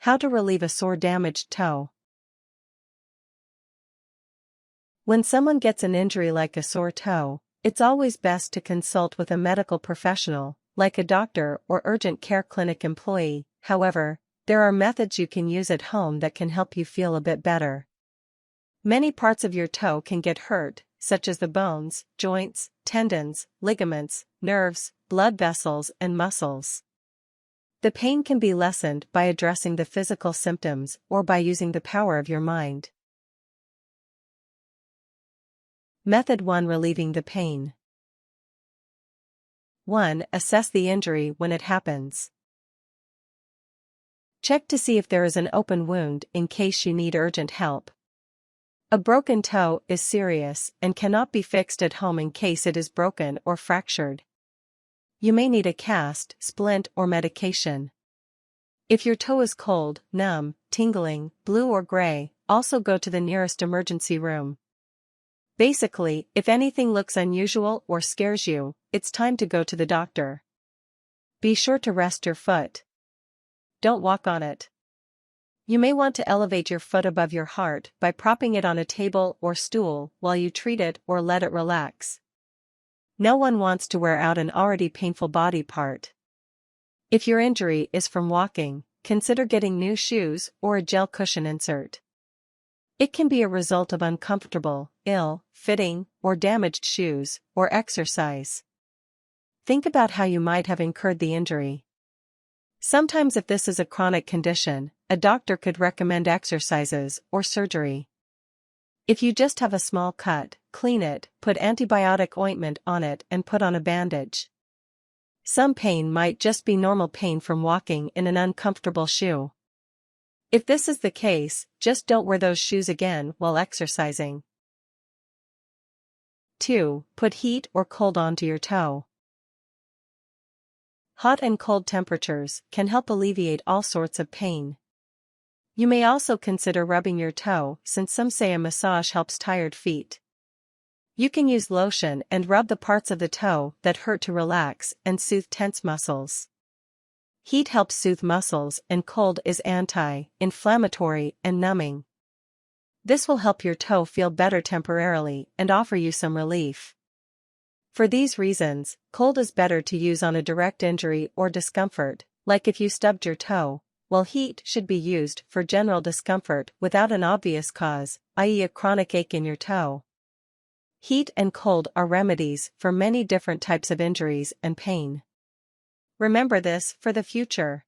How to relieve a sore damaged toe. When someone gets an injury like a sore toe, it's always best to consult with a medical professional, like a doctor or urgent care clinic employee. However, there are methods you can use at home that can help you feel a bit better. Many parts of your toe can get hurt, such as the bones, joints, tendons, ligaments, nerves, blood vessels, and muscles. The pain can be lessened by addressing the physical symptoms or by using the power of your mind. Method 1. Relieving the pain. 1. Assess the injury when it happens. Check to see if there is an open wound in case you need urgent help. A broken toe is serious and cannot be fixed at home in case it is broken or fractured. You may need a cast, splint, or medication. If your toe is cold, numb, tingling, blue or gray, also go to the nearest emergency room. Basically, if anything looks unusual or scares you, it's time to go to the doctor. Be sure to rest your foot. Don't walk on it. You may want to elevate your foot above your heart by propping it on a table or stool while you treat it or let it relax. No one wants to wear out an already painful body part. If your injury is from walking, consider getting new shoes or a gel cushion insert. It can be a result of uncomfortable, ill-fitting, or damaged shoes, or exercise. Think about how you might have incurred the injury. Sometimes if this is a chronic condition, a doctor could recommend exercises or surgery. If you just have a small cut, clean it, put antibiotic ointment on it and put on a bandage. Some pain might just be normal pain from walking in an uncomfortable shoe. If this is the case, just don't wear those shoes again while exercising. 2. Put heat or cold onto your toe. Hot and cold temperatures can help alleviate all sorts of pain. You may also consider rubbing your toe, since some say a massage helps tired feet. You can use lotion and rub the parts of the toe that hurt to relax and soothe tense muscles. Heat helps soothe muscles and cold is anti-inflammatory and numbing. This will help your toe feel better temporarily and offer you some relief. For these reasons, cold is better to use on a direct injury or discomfort, like if you stubbed your toe, while heat should be used for general discomfort without an obvious cause, i.e. a chronic ache in your toe. Heat and cold are remedies for many different types of injuries and pain. Remember this for the future.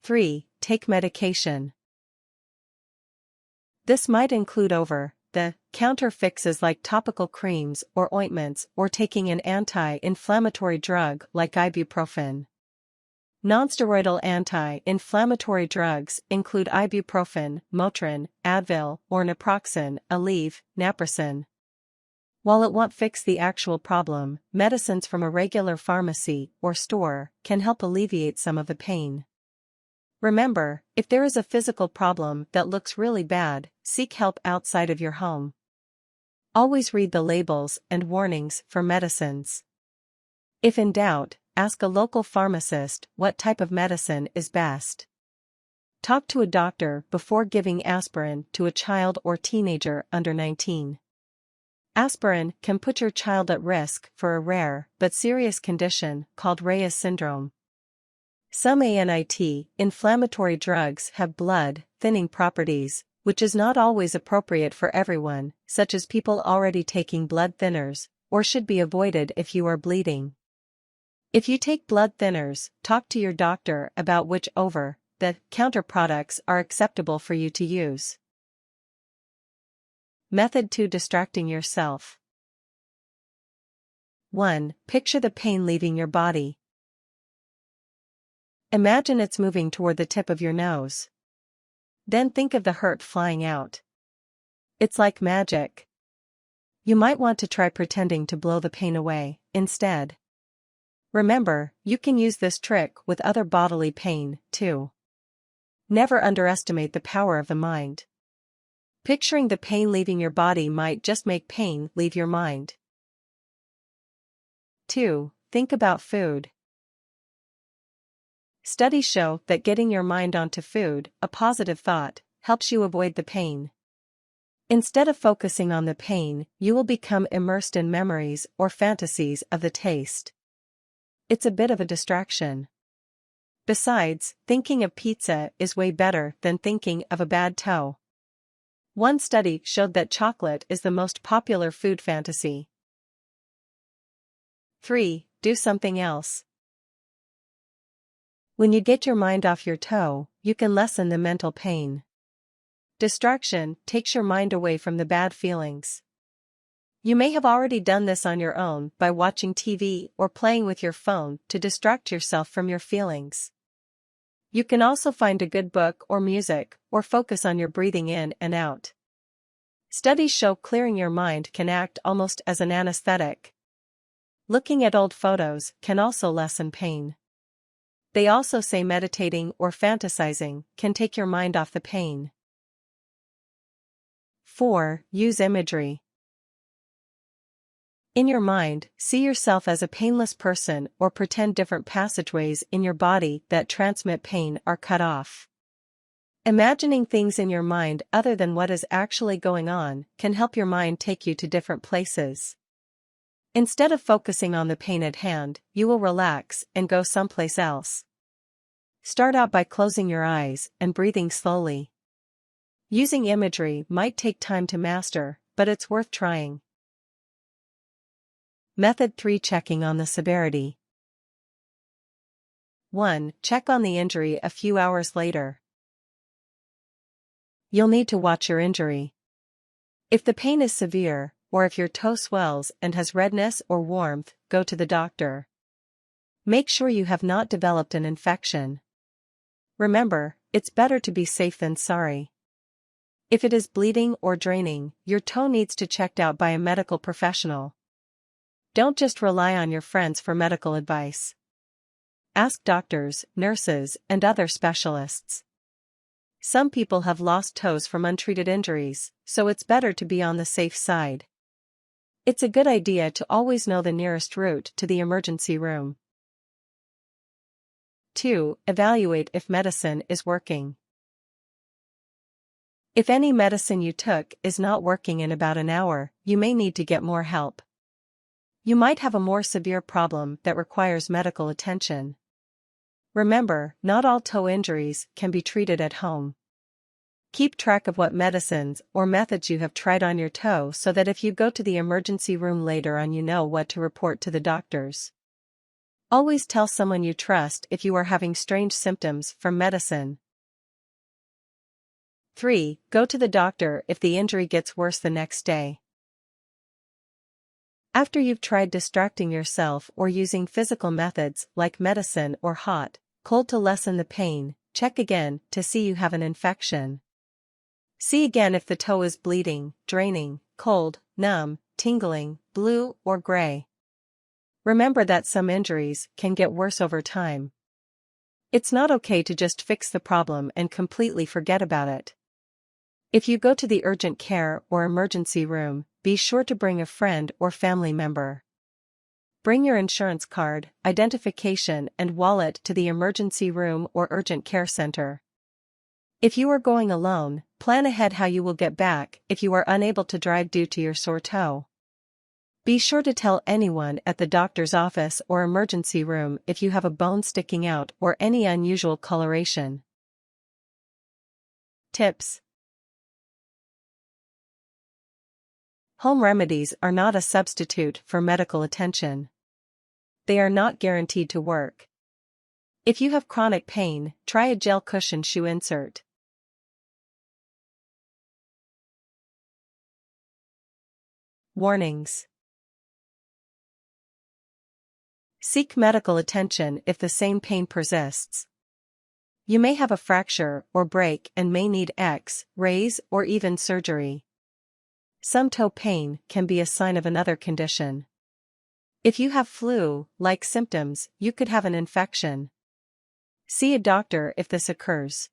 3. Take medication. This might include over-the-counter fixes like topical creams or ointments or taking an anti-inflammatory drug like ibuprofen. Nonsteroidal anti-inflammatory drugs include ibuprofen, Motrin, Advil, or naproxen, Aleve, naproxen. While it won't fix the actual problem, medicines from a regular pharmacy or store can help alleviate some of the pain. Remember, if there is a physical problem that looks really bad, seek help outside of your home. Always read the labels and warnings for medicines. If in doubt, ask a local pharmacist what type of medicine is best. Talk to a doctor before giving aspirin to a child or teenager under 19. Aspirin can put your child at risk for a rare but serious condition called Reyes syndrome. Some anti-inflammatory drugs have blood-thinning properties, which is not always appropriate for everyone, such as people already taking blood thinners, or should be avoided if you are bleeding. If you take blood thinners, talk to your doctor about which over-the-counter products are acceptable for you to use. Method 2. Distracting yourself. 1. Picture the pain leaving your body. Imagine it's moving toward the tip of your nose. Then think of the hurt flying out. It's like magic. You might want to try pretending to blow the pain away, instead. Remember, you can use this trick with other bodily pain, too. Never underestimate the power of the mind. Picturing the pain leaving your body might just make pain leave your mind. 2. Think about food. Studies show that getting your mind onto food, a positive thought, helps you avoid the pain. Instead of focusing on the pain, you will become immersed in memories or fantasies of the taste. It's a bit of a distraction. Besides, thinking of pizza is way better than thinking of a bad toe. One study showed that chocolate is the most popular food fantasy. 3. Do something else. When you get your mind off your toe, you can lessen the mental pain. Distraction takes your mind away from the bad feelings. You may have already done this on your own by watching TV or playing with your phone to distract yourself from your feelings. You can also find a good book or music, or focus on your breathing in and out. Studies show clearing your mind can act almost as an anesthetic. Looking at old photos can also lessen pain. They also say meditating or fantasizing can take your mind off the pain. 4. Use imagery. In your mind, see yourself as a painless person or pretend different passageways in your body that transmit pain are cut off. Imagining things in your mind other than what is actually going on can help your mind take you to different places. Instead of focusing on the pain at hand, you will relax and go someplace else. Start out by closing your eyes and breathing slowly. Using imagery might take time to master, but it's worth trying. Method 3. Checking on the severity. 1. Check on the injury a few hours later. You'll need to watch your injury. If the pain is severe, or if your toe swells and has redness or warmth, go to the doctor. Make sure you have not developed an infection. Remember, it's better to be safe than sorry. If it is bleeding or draining, your toe needs to be checked out by a medical professional. Don't just rely on your friends for medical advice. Ask doctors, nurses, and other specialists. Some people have lost toes from untreated injuries, so it's better to be on the safe side. It's a good idea to always know the nearest route to the emergency room. 2. Evaluate if medicine is working. If any medicine you took is not working in about an hour, you may need to get more help. You might have a more severe problem that requires medical attention. Remember, not all toe injuries can be treated at home. Keep track of what medicines or methods you have tried on your toe so that if you go to the emergency room later on you know what to report to the doctors. Always tell someone you trust if you are having strange symptoms from medicine. 3. Go to the doctor if the injury gets worse the next day. After you've tried distracting yourself or using physical methods like medicine or hot, cold to lessen the pain, check again to see you have an infection. See again if the toe is bleeding, draining, cold, numb, tingling, blue, or gray. Remember that some injuries can get worse over time. It's not okay to just fix the problem and completely forget about it. If you go to the urgent care or emergency room, be sure to bring a friend or family member. Bring your insurance card, identification, and wallet to the emergency room or urgent care center. If you are going alone, plan ahead how you will get back if you are unable to drive due to your sore toe. Be sure to tell anyone at the doctor's office or emergency room if you have a bone sticking out or any unusual coloration. Tips. Home remedies are not a substitute for medical attention. They are not guaranteed to work. If you have chronic pain, try a gel cushion shoe insert. Warnings. Seek medical attention if the same pain persists. You may have a fracture or break and may need X-rays or even surgery. Some toe pain can be a sign of another condition. If you have flu-like symptoms, you could have an infection. See a doctor if this occurs.